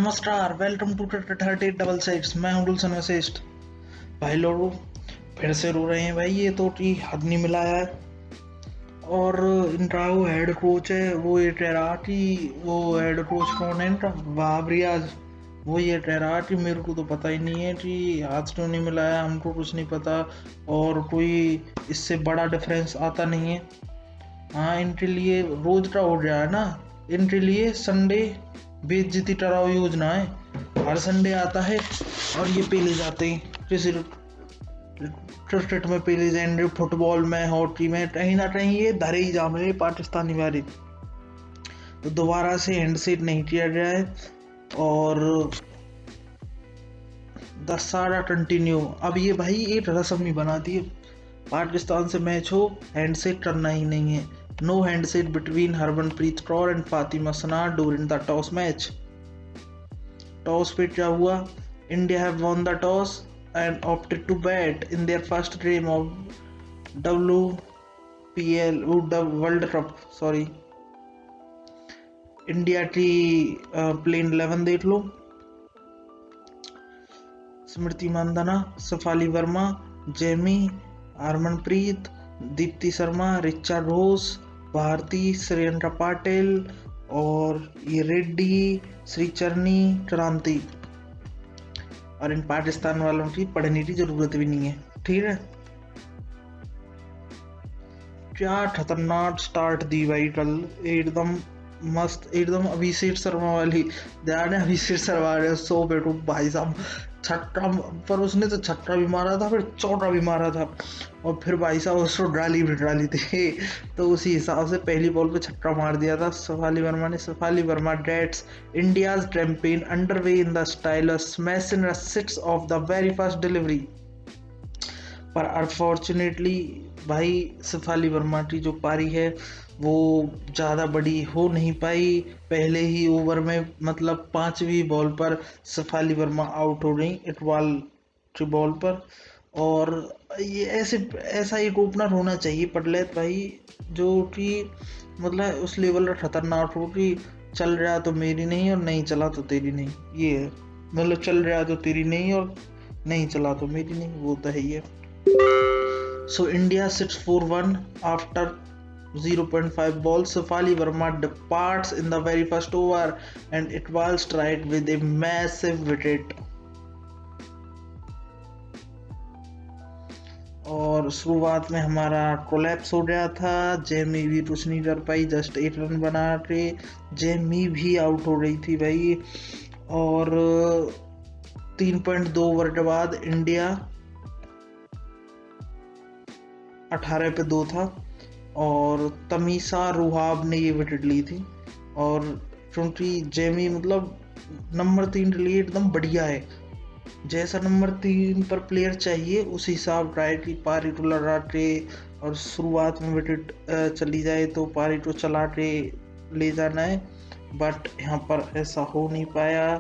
नमस्कार, welcome to 38 double sides. मैं हूं गुलशन वशिष्ठ। भाई लोगों, फिर से रो रहे हैं भाई। ये तो हद नहीं मिला है। और इनका वो हेड कोच है, वो ये कह रहा कि वो हेड कोच कौन है इनका, वहाब रियाज। वो ये कह रहा कि मेरे को तो पता ही नहीं है कि हाथ क्यों नहीं मिला है, हमको कुछ नहीं पता और कोई इससे बड़ा डिफरेंस आता नहीं है। हाँ, इनके लिए रोज का हो गया है ना। इनके लिए संडे बेइज्जती टराव योजना है। हर संडे आता है और ये पीले जाते हैं। किसी क्रिकेट में पीले जाएंगे, फुटबॉल में, हॉकी में, कहीं ना कहीं ये धरे ही जा रहे पाकिस्तानी वाले। तो दोबारा से हैंडसेट नहीं किया गया है और 10 सारा कंटिन्यू। अब ये भाई एक रस्म ही बना दी है, पाकिस्तान से मैच हो हैंडसेट करना ही नहीं है। No handshake between Harmanpreet Kaur and Fatima Sana during the toss match. Toss पे क्या हुआ? India have won the toss and opted to bat in their first game of WPL world cup. Sorry, India की प्लेइंग 11 देख लो। स्मृति मंदाना, सफाली वर्मा, जेमी, हरमनप्रीत, दीप्ति शर्मा, रिचा घोष, भारती, श्रेयंका पाटिल और ये रेड्डी, श्रीचरणी, क्रांति। और इन पाकिस्तान वालों की पढ़ने की जरूरत भी नहीं है, ठीक है। क्या खतरनाक स्टार्ट दी भाई कल, एकदम मस्त, एकदम अभिषेक शर्मा वाली। ध्यान है अभिषेक शर्मा ने 100 पे तो भाई साहब छक्का, पर उसने तो छक्का भी मारा था, फिर चौका भी मारा था और फिर भाई साहब उसको डाली भी डाली थी। तो उसी हिसाब से पहली बॉल पे छक्का मार दिया था सफाली वर्मा ने। Shafali Verma gets India's campaign underway in the style of smash in 6 of the very first delivery. पर अनफॉर्चुनेटली भाई सफाली वर्मा की जो पारी है वो ज़्यादा बड़ी हो नहीं पाई। पहले ही ओवर में मतलब 5वीं बॉल पर सफाली वर्मा आउट हो गई इकबाल की बॉल पर। और ये ऐसा एक ओपनर होना चाहिए पटलेत भाई, जो कि मतलब उस लेवल का खतरनाक हो कि चल रहा तो मेरी नहीं और नहीं चला तो तेरी नहीं। ये है, मतलब चल रहा तो तेरी नहीं और नहीं चला तो मेरी नहीं, वो तो है ही है। So India sits 4-1 after 0.5 balls. Safali Verma departs in the very first over and Iqbal strike with a massive wicket. और शुरुआत में हमारा कोलैप्स हो गया था। जेमी भी कुछ नहीं कर पाई, जस्ट 8 रन बना के जेमी भी आउट हो गई थी भाई। और 3.2 ओवर के बाद इंडिया 18 पे 2 था और तमीसा रुहाब ने ये विकेट ली थी। और क्योंकि जेमी मतलब नंबर 3 के लिए एकदम बढ़िया है, जैसा नंबर 3 पर प्लेयर चाहिए उस हिसाब का है कि पारी को लगा के और शुरुआत में विकेट चली जाए तो पारी को चला के ले जाना है। बट यहाँ पर ऐसा हो नहीं पाया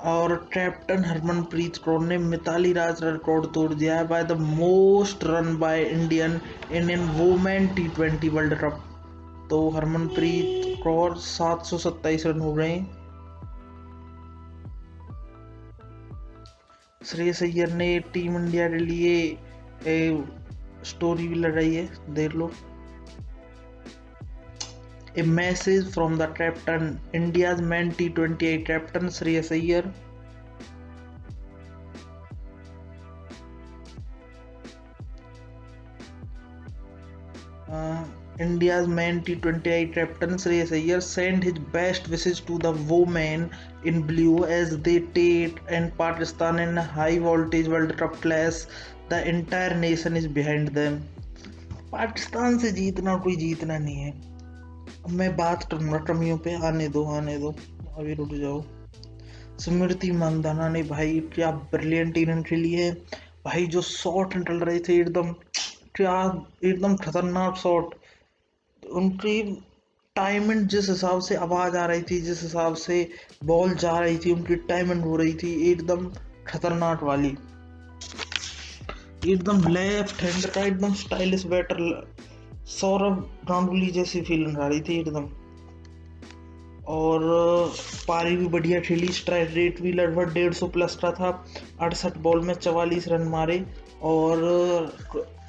और कैप्टन हरमनप्रीत कौर ने मिताली राज रिकॉर्ड तोड़ दिया है by the most run by Indian women T20 world cup. तो हरमनप्रीत कौर 727 रन हो गए। श्रेयस अय्यर ने टीम इंडिया के लिए स्टोरी भी लगाई है, देख लो। A message from the captain, India's men T20 captain Shreyas Iyer. India's man T20 captain Shreyas Iyer sent his best wishes to the women in blue as they take and Pakistan in high voltage World Cup clash. The entire nation is behind them. Pakistan से जीतना कोई जीतना नहीं है। अब मैं बात करूँगा कमियों पे, आने दो अभी रुक जाओ। स्मृति मंदाना ने भाई क्या ब्रिलियंट इनिंग खेली है भाई। जो शॉट निकल रहे थे एकदम, क्या एकदम खतरनाक शॉट। उनकी टाइमिंग, जिस हिसाब से आवाज आ रही थी, जिस हिसाब से बॉल जा रही थी, उनकी टाइमिंग हो रही थी एकदम खतरनाक वाली। एकदम लेफ्ट हैंड का एकदम स्टाइलिश बैटर, सौरभ गांगुली जैसी फीलिंग आ रही थी एकदम। और पारी भी बढ़िया खेली, स्ट्राइक रेट भी लगभग 150 प्लस का था। 68 बॉल में 44 रन मारे और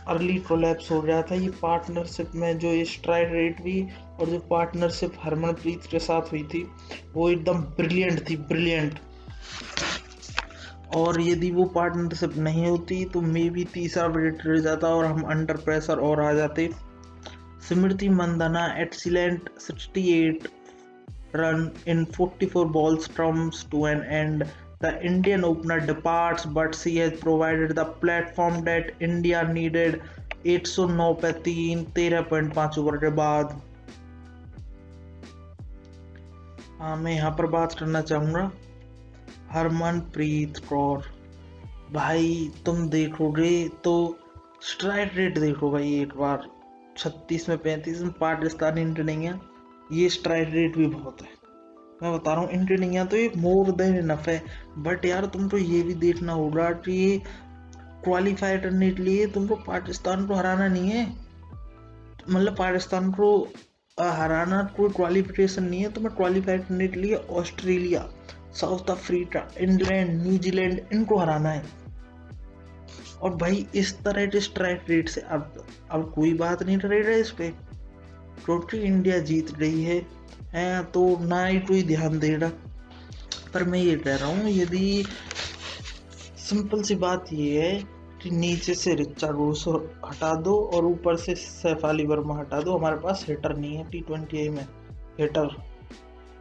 अर्ली कोलैप्स हो गया था। ये पार्टनरशिप में जो ये स्ट्राइक रेट भी और जो पार्टनरशिप हरमनप्रीत के साथ हुई थी वो एकदम ब्रिलियंट थी, ब्रिलियंट। और यदि वो पार्टनरशिप नहीं होती तो मे भी तीसरा विकेट गिर जाता और हम अंडर प्रेशर और आ जाते। स्मृति Mandanna excellent 68 run in 44 balls comes to an end. The Indian opener departs, but she has provided the platform that India needed. 109 पे 13.5 ओवर के बाद। हाँ, मैं यहाँ पर बात करना चाहूँगा हरमनप्रीत कौर। भाई तुम देखोगे तो स्ट्राइक रेट देखो भाई एक बार, 36 में 35 में पाकिस्तानी इंडिया, ये स्ट्राइक रेट भी बहुत है। मैं बता रहा हूँ इंडिया तो ये मोर देन इनफ है। बट यार तुमको ये भी देखना होगा कि क्वालिफाई करने के लिए तुमको पाकिस्तान को हराना नहीं है, मतलब पाकिस्तान को हराना कोई क्वालिफिकेशन नहीं है। तुम्हें क्वालिफाई करने के लिए Australia, south Africa, England, New Zealand, इनको हराना है। और भाई इस तरह के स्ट्राइक रेट से अब कोई बात नहीं करेगा इस पे, क्योंकि इंडिया जीत रही है तो ना ही कोई ध्यान देगा। पर मैं ये कह रहा हूँ, यदि सिंपल सी बात ये है कि नीचे से रिचा घोष हटा दो और ऊपर से सैफ अली वर्मा हटा दो, हमारे पास हिटर नहीं है T20I में हिटर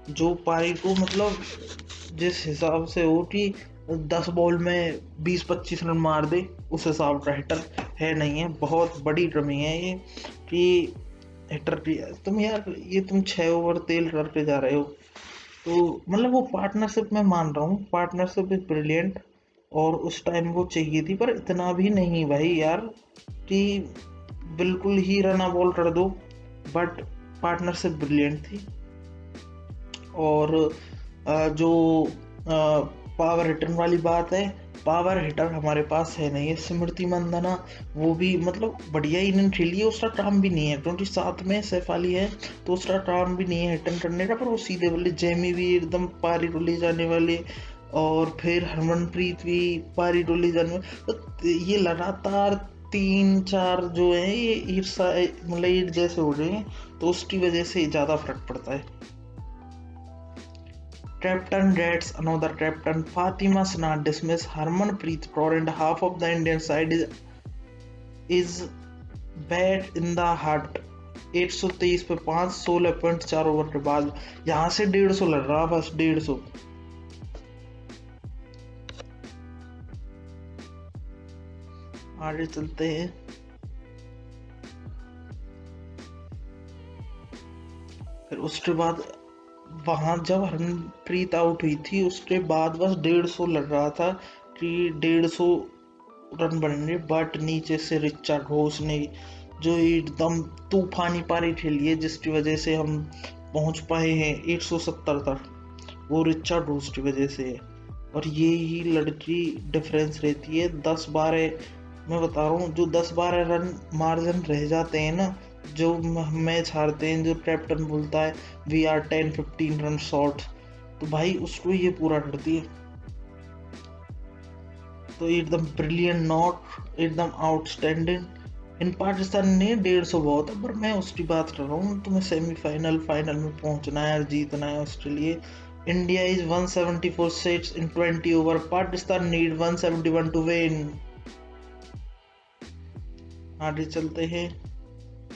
जो पारी को मतलब जिस हिसाब से हो कि 10 बॉल में 20-25 रन मार दे, उस हिसाब का हिटर है नहीं है। बहुत बड़ी कमी है ये कि हिटर की तुम यार ये तुम 6 ओवर तेल करके जा रहे हो। तो मतलब वो पार्टनरशिप में मान रहा हूँ, पार्टनरशिप इज ब्रिलियंट और उस टाइम वो चाहिए थी, पर इतना भी नहीं भाई यार कि बिल्कुल ही रन बॉल कर दो। बट पार्टनरशिप ब्रिलियंट थी। और जो पावर हिटर वाली बात है, पावर हिटर हमारे पास है नहीं है। स्मृति मंदाना वो भी मतलब बढ़िया इनिंग खेली है, उसका काम भी नहीं है क्योंकि साथ में सैफ अली है तो उसका काम भी नहीं है हिटिंग करने का। पर वो सीधे वाले जेमी भी एकदम पारी को ले जाने वाले और फिर हरमनप्रीत भी पारी को ले जाने वाले। तो ये लगातार 3-4 जो है ये ईर्षा मतलब ईट जैसे हो रहे हैं, तो उसकी वजह से ज़्यादा फर्क पड़ता है। Captain gets another captain. Fatima Sana dismiss Harmanpreet Kaur and half of the Indian side is back in the hut. 123 पे 5, 16.4 ओवर के बाद यहाँ से 150 लग रहा, बस 150। आगे चलते हैं। फिर उसके बाद वहां जब हरमनप्रीत आउट हुई थी उसके बाद बस 150 लग रहा था कि 150 रन बनेंगे। बट नीचे से रिचा घोष ने जो एकदम तूफानी पारी खेली है जिसकी वजह से हम पहुंच पाए हैं 170 तक, वो रिचा घोष की वजह से है। और ये ही लड़की डिफरेंस रहती है 10-12। मैं बता रहा हूँ जो 10-12 रन मार्जिन रह जाते हैं ना, जो मैच हारते हैं, जो कैप्टन बोलता है वी आर 10-15 रन शॉर्ट, तो भाई उसको ये पूरा करती है। तो एकदम ब्रिलियंट नॉट, एकदम आउटस्टैंडिंग। इन पाकिस्तान ने 150 बहुत है, पर मैं उसकी बात कर रहा हूँ। तुम्हें सेमीफाइनल फाइनल में पहुंचना है और जीतना है उसके लिए। India is 174 sets in 20 over, Pakistan need 171 to win. आगे चलते हैं।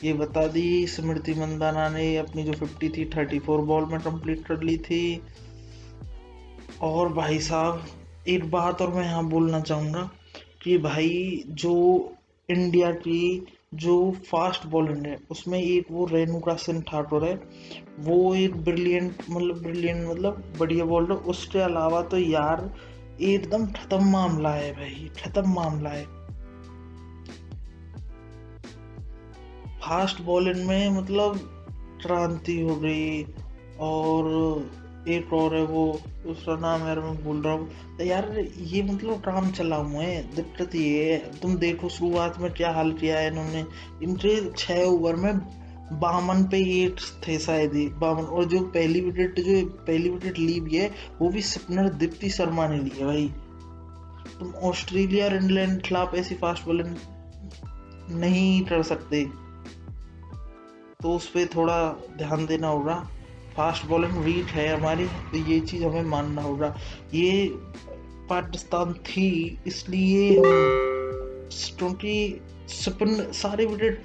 ये बता दी स्मृति मंदाना ने अपनी जो 50 थी 34 बॉल में कंप्लीट कर ली थी। और भाई साहब एक बात और मैं यहाँ बोलना चाहूँगा कि भाई जो इंडिया की जो फास्ट बॉलिंग है उसमें एक वो रेणुका सिंह ठाकुर है, वो एक ब्रिलियंट मतलब बढ़िया बॉलर। उसके अलावा तो यार एकदम खत्म मामला है भाई, खत्म मामला है फास्ट बॉलिंग में। मतलब क्रांति हो गई और एक और है वो, उसका नाम यार मैं भूल रहा हूँ यार। ये मतलब काम चला हुआ है। दिक्कत ये है, तुम देखो शुरुआत में क्या हाल किया है इन्होंने। इनके 6 ओवर में 52 पे 8 थे शायद ही 52। और जो पहली विकेट ली भी है वो भी स्पिनर दीप्ति शर्मा ने ली है भाई। तुम ऑस्ट्रेलिया और इंग्लैंड के खिलाफ ऐसी फास्ट बॉलिंग नहीं कर सकते, तो उस पर थोड़ा ध्यान देना होगा। फास्ट बॉलिंग वीक है हमारी, तो ये चीज़ हमें मानना होगा। ये पाकिस्तान थी इसलिए हम, क्योंकि स्पिन सारे wicket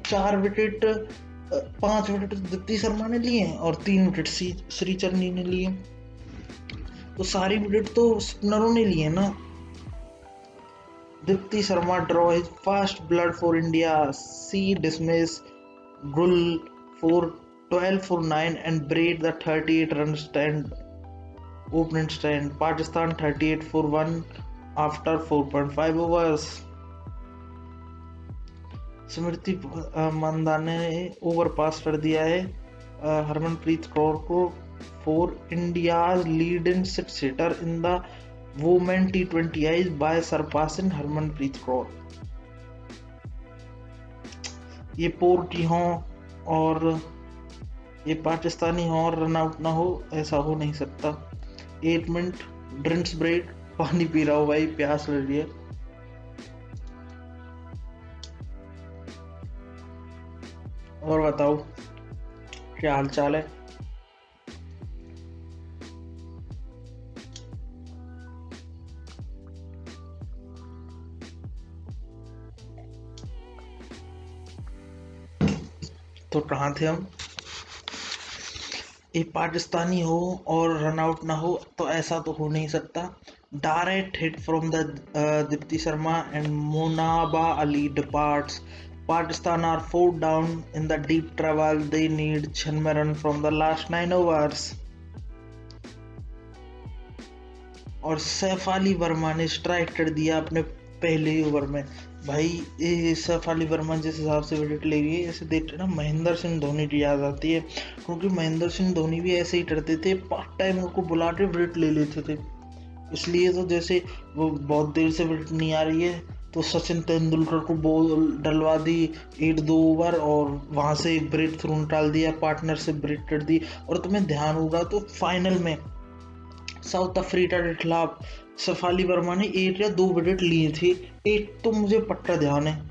4 wicket 5 wicket Deepti Sharma ने लिए हैं और 3 विकेट श्रीचरनी ने लिए, तो सारी विकेट तो स्पिनरों ने लिए ना। Deepti Sharma draw his first blood for India, she dismiss Gull for 12 for 9 and break the 38 run opening stand. Pakistan 38 for 1 after 4.5 overs. Smriti Mandhana ने ओवर पास कर दिया है हरमनप्रीत कौर को for India's lead in 6 hitter in the women T20Is by surpassing Harmanpreet Kaur. ये पोर की हों और ये पाकिस्तानी हों और रन आउट ना हो, ऐसा हो नहीं सकता। 8 मिनट ड्रिंक्स ब्रेक, पानी पी रहा हो भाई, प्यास लग रही है। और बताओ क्या हाल चाल है। तो कहाँ थे हम। ये पाकिस्तानी हो और रन आउट ना हो, तो ऐसा तो हो नहीं सकता। Direct hit from the Deepti Sharma and मोनाबा Ali departs. Pakistan are 4 down in the deep travel. They need 96 run from the last 9 overs. और सैफ अली वर्मा ने स्ट्राइक कर दिया अपने पहले ओवर में। भाई ये सैफ अली वर्मा जिस हिसाब से विकेट ले रही है, ऐसे देखते ना महेंद्र सिंह धोनी की याद आती है, क्योंकि महेंद्र सिंह धोनी भी ऐसे ही करते थे, पार्ट टाइम उनको बुला के विकेट ले लेते थे। इसलिए तो जैसे वो बहुत देर से विकेट नहीं आ रही है, तो सचिन तेंदुलकर को बॉल डलवा दी 8-2 ओवर और वहां से एक ब्रेक थ्रू निकाल दिया, पार्टनर से ब्रेक कर दी। और तुम्हें ध्यान होगा तो फाइनल में साउथ अफ्रीका के खिलाफ सैफ वर्मा ने 8 या 2 विकेट लिए थे। एक तो मुझे पक्का ध्यान है,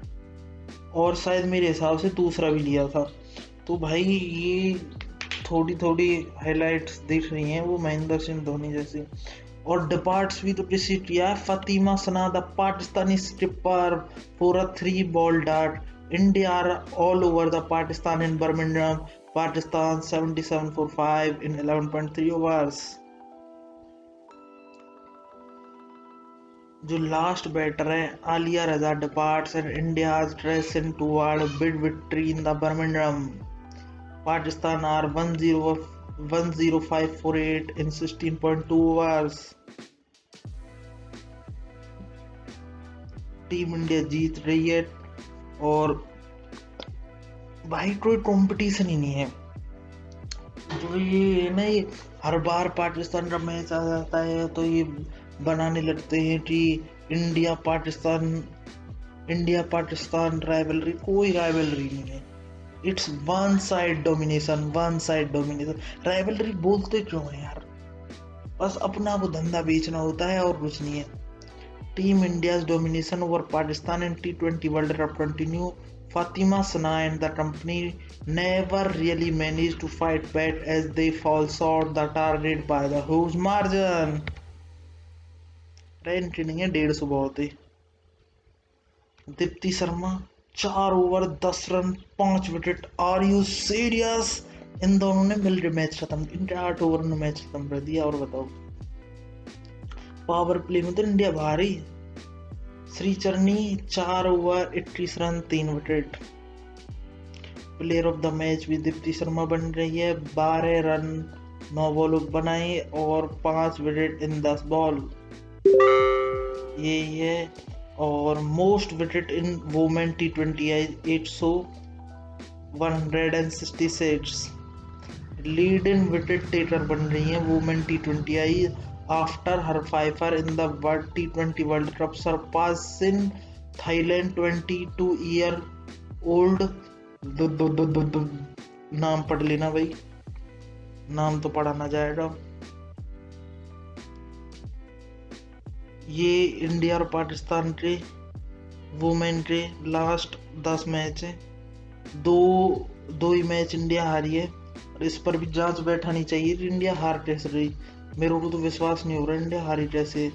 और शायद मेरे हिसाब से दूसरा भी लिया था। तो भाई ये थोड़ी थोड़ी हाइलाइट्स दिख रही हैं वो महेंद्र सिंह धोनी जैसी। और डिपार्ट्स भी तो किसी किया है, Fatima Sana the Pakistani skipper for a 3-ball dart. India all over the Pakistan in Birmingham, Pakistan 77 for 5 in 11.3 overs। जो लास्ट बैटर है Aliya Riaz departs and India's racing toward big victory in the Birmingham. Pakistan are 105 for 8 in 16.2 overs। Team India जीत रही है और भाई कोई competition ही नहीं है। जो ये नहीं, हर बार पाकिस्तान का मैच आ जाता है तो ये बनाने लगते हैं कि इंडिया पाकिस्तान राइवलरी। कोई राइवलरी नहीं है, it's one side domination. Rivalry बोलते क्यों है यार, बस अपना वो धंधा बेचना होता है और कुछ नहीं है। Team India's domination over Pakistan in T20 World Cup continue. Fatima Sana and the company never really managed to fight back as they fall short the target by the huge margin. Run की नहीं है, 150 बहुत है। Deepti Sharma 4 over 10 run 5 wicket. Are you serious. इन दोनों ने मिलकर match खत्म, इनके 8 ओवर में मैच खत्म कर दिया। और बताओ पावर प्ले में तो इंडिया भारी। श्रीचरनी 4 over 21 run 3 wicket. Player of the match भी दीप्ति शर्मा बन रही है, 12 रन 9 बॉल बनाए और 5 विकेट इन 10 बॉल, यही है। और most wicket in women T20I 166। Lead in wicket taker बन रही है women T20I after her fifer in the T20 World Cup, surpassing Thailand 22-year-old दो दो दो दो दो नाम पढ़ लेना भाई, नाम तो पढ़ा ना जाएगा। ये इंडिया और पाकिस्तान के वुमेन के लास्ट 10 मैच है, दो दो ही मैच इंडिया हारी है, और इस पर भी जांच बैठानी चाहिए कि इंडिया हार कैसे रही। मेरे को तो विश्वास नहीं हो रहा इंडिया हारी कैसे।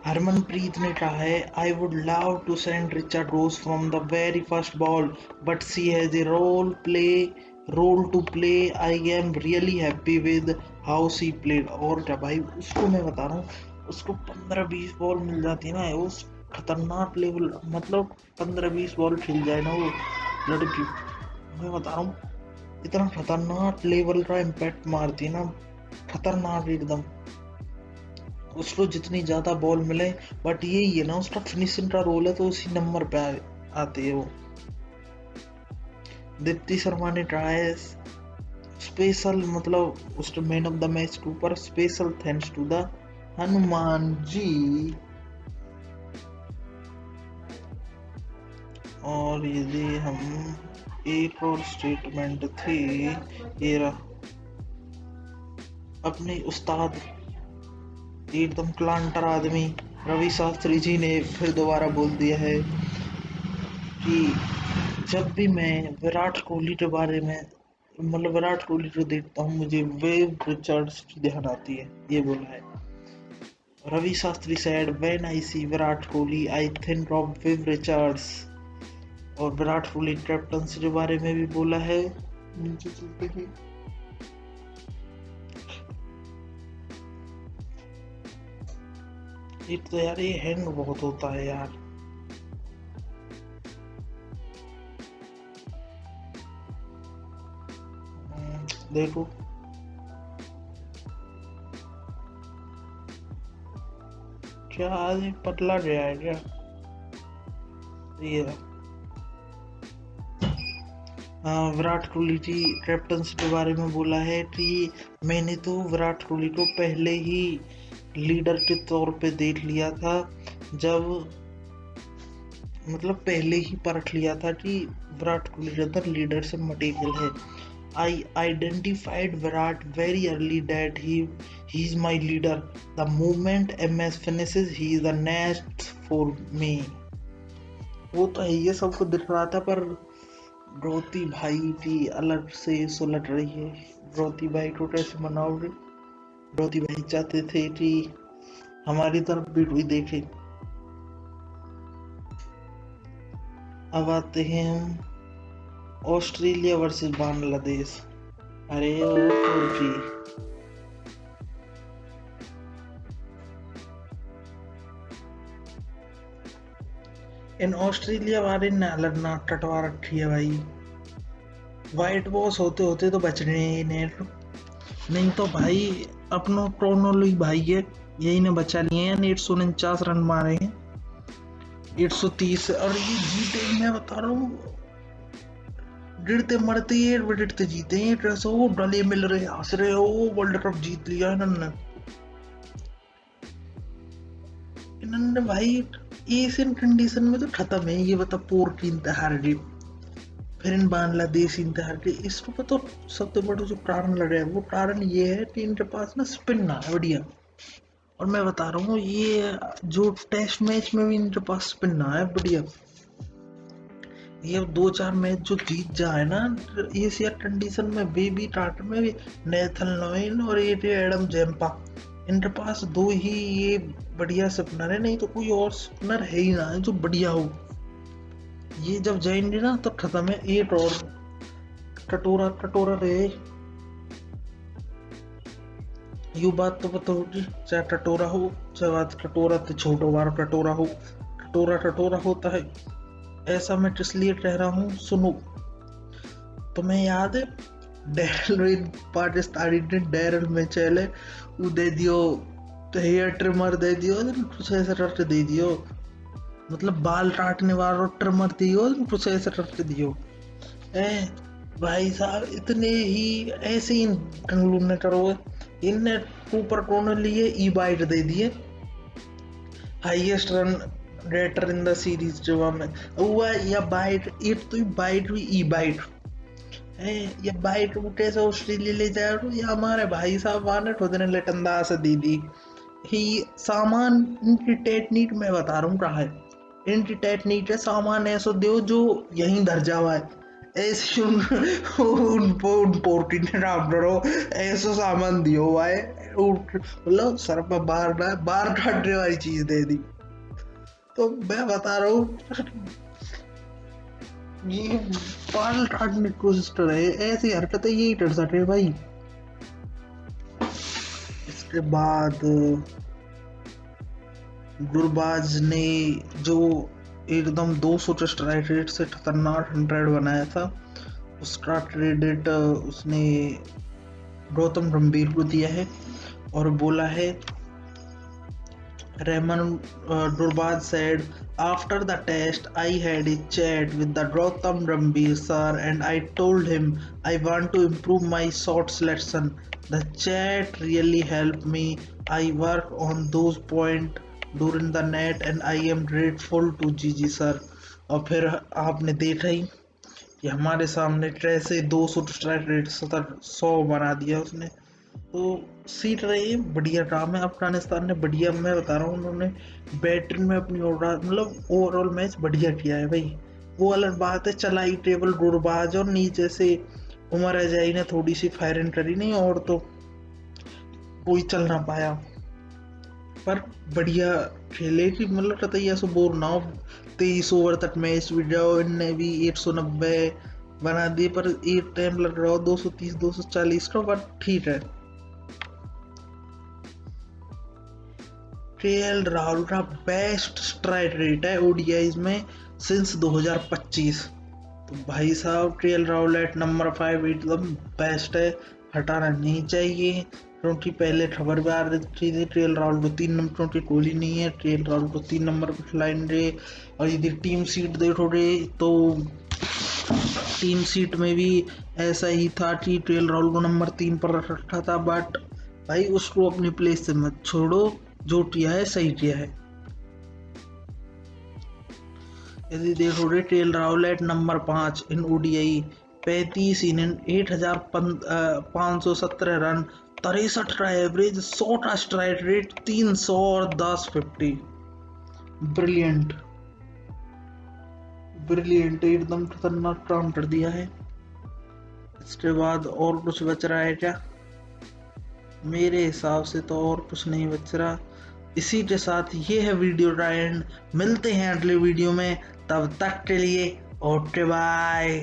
हरमनप्रीत ने कहा है, I would love to send Richard Rose from the very first ball but she has a role to play. I am really happy with how she played. और क्या भाई, उसको मैं बता रहा हूँ, उसको 15-20 बॉल मिल जाती ना, उस खतरनाक लेवल, मतलब 15-20 बॉल खेल जाए ना वो लड़की, मैं बता रहा हूँ इतना खतरनाक लेवल का इम्पैक्ट मारती है ना, खतरनाक एकदम। उसको जितनी ज्यादा बॉल मिले, बट यही है ना उसका फिनिशिंग का रोल है, तो उसी नंबर पे आती है वो। दीप्ति शर्मा ने कहा है, स्पेशल मतलब उसके मैन ऑफ द मैच के ऊपर special thanks to the Hanuman ji. और यदि हम एक और स्टेटमेंट थी, ये रहा, अपने उस्ताद एकदम क्लांटर आदमी रवि शास्त्री जी ने फिर दोबारा बोल दिया है कि जब भी मैं विराट कोहली के बारे में, मतलब विराट कोहली को देखता हूँ, मुझे वेव रिचर्ड्स की ध्यान आती है, ये बोला है Ravi Shastri said, when I see Virat Kohli I think of Viv Richards. और विराट कोहली कैप्टनसी के बारे में भी बोला है, नीचे चलते हैं। एक तो यार ये हैंग बहुत होता है यार, देखो क्या आज पतला गया है क्या, ये विराट कोहली की कैप्टनसी के बारे में बोला है कि मैंने तो विराट कोहली को पहले ही लीडर के तौर पे देख लिया था, जब मतलब पहले ही परख लिया था कि विराट कोहली के अंदर लीडरशिप मटेरियल है। I identified Virat very early that he is my leader. The moment MS finishes, he is the next for me. वो तो है, ये सबको दिख रहा था, पर ब्रोती भाई की अलग से सुलट रही है। ब्रोती भाई को कैसे मनाओगे? ब्रोती भाई चाहते थे कि हमारी तरफ भी कोई देखे। अब आते हैं हम ऑस्ट्रेलिया वर्सेस बांग्लादेश। अरे ओ तुर्की, इन ऑस्ट्रेलिया वाले ने अलग नाक कटवा रखी है भाई। वाइट बॉस होते होते तो बच रहे हैं नेट, नहीं तो भाई अपनो क्रोनोली भाई है, यही ने बचा लिए हैं। 149 रन मारे हैं 130, और ये जीते, मैं बता रहा हूँ गिरते मरते ही गिरते जीते हैं। कैसे वो डले मिल रहे, हंस रहे हो, वर्ल्ड कप जीत लिया इन्होंने। इन्होंने भाई एशियन कंडीशन में तो खत्म है, ये बता पोर की इंतहार की, फिर इन बांग्लादेश इंतहार की। इसको पता सबसे बड़ा जो कारण लग रहा है, वो कारण ये है कि इनके पास ना स्पिन ना है बढ़िया। और मैं बता रहा हूँ ये जो टेस्ट मैच में भी इनके पास स्पिन ना है बढ़िया। ये 2-4 मैच जो जीत जाए ना एशिया कंडीशन में, बेबी टाट में भी नेथन लॉइन और ये एडम जेम्पा, इनके पास दो ही ये बढ़िया स्पिनर है, नहीं तो कोई और स्पिनर है ही ना जो बढ़िया हो। ये जब जाएंगे ना तो खत्म है। एक और कटोरा कटोरा रहे, यू बात तो पता होगी, चाहे कटोरा हो चाहे बात कटोरा तो छोटो बार कटोरा हो, कटोरा कटोरा होता है। ऐसा मैं इसलिए कह रहा हूँ, सुनो, तुम्हें याद है डैरल पाकिस्तानी ने डैरल में चले वो दे दियो, तो हेयर ट्रिमर दे दियो, कुछ ऐसा करके दे दियो, मतलब बाल काटने वाला ट्रिमर दियो, कुछ ऐसा करके दियो। भाई साहब इतने ही ऐसे ही कंगलू ने करो, इनने ऊपर कौन लिए ई बाइट दे दिए, highest run later in the series जो हमें हुआ या बाइट इट तो बाइट हुई ई बाइट है ये बाइट उठे से ऑस्ट्रेलिया ले जाए ये हमारे भाई साहब वाने ठोदने लेटंदा से दीदी ही सामान इनकी टेटनीट में बता रहा हूँ कहा है इनकी टेटनीट है सामान ऐसा दो जो यहीं धर जावा है ऐसे उन पोर्टी ने नाम डरो ऐसा सामान दियो हुआ है मतलब सर पर बार काटने वाली चीज दे दी तो मैं बता रहा हूँ ये बाल काटने की कोशिश कर रहे हैं ऐसी हरकतें यही कर सकते हैं भाई। इसके बाद गुरबाज ने जो एकदम 200 स्ट्राइक रेट से खतरनाक 100 बनाया था उसका क्रेडिट उसने गौतम गंभीर को दिया है और बोला है Rahman Durbaz said, after the test, I had a chat with the Gautam Gambhir sir and I told him I want to improve my shot selection. The chat really helped me. I worked on those points during the net and I am grateful to Gigi sir. और फिर आपने देखा ही कि हमारे सामने कैसे 200 strike rate 100 बना दिया उसने तो सीट रही बढ़िया काम है अफगानिस्तान ने बढ़िया मैं बता रहा हूँ उन्होंने बैटिंग में अपनी मतलब ओवरऑल मैच बढ़िया किया है भाई वो अलग बात है चलाई टेबल गुरबाज और नीचे से उमर अजाई ने थोड़ी सी फायरिंग करी नहीं और तो कोई चल ना पाया पर बढ़िया खेले की मतलब कतैया से बोर ना हो 23 ओवर तक मैच भी जाओ इनने भी 190 बना दिए पर एक टाइम लग रहा हो 230 240 का बट ठीक है। केएल राहुल का बेस्ट स्ट्राइक रेट है ओडीआईज में सिंस 2025 तो भाई साहब केएल राहुल एट नंबर 5 एकदम बेस्ट है हटाना नहीं चाहिए क्योंकि पहले खबर भी आ रही थी केएल राहुल को 3 नंबर की कोहली नहीं है केएल राहुल को 3 नंबर पर खिलाएंगे और यदि टीम सीट देखोगे तो टीम सीट में भी ऐसा ही था कि केएल राहुल को नंबर 3 पर रखा था बट भाई उसको अपनी प्लेस से मत छोड़ो जो किया है सही किया है। यदि देखोगे KL Rahul at number 5 in ODI 35 inning 8517 run 63 का एवरेज 100 का स्ट्राइक रेट 300 और 1050 ब्रिलियंट ब्रिलियंट एकदम खतरनाक काम कर दिया है। इसके बाद और कुछ बच रहा है क्या? मेरे हिसाब से तो और कुछ नहीं बच रहा। इसी के साथ ये है वीडियो का एंड मिलते हैं अगले वीडियो में तब तक के लिए ओके बाय।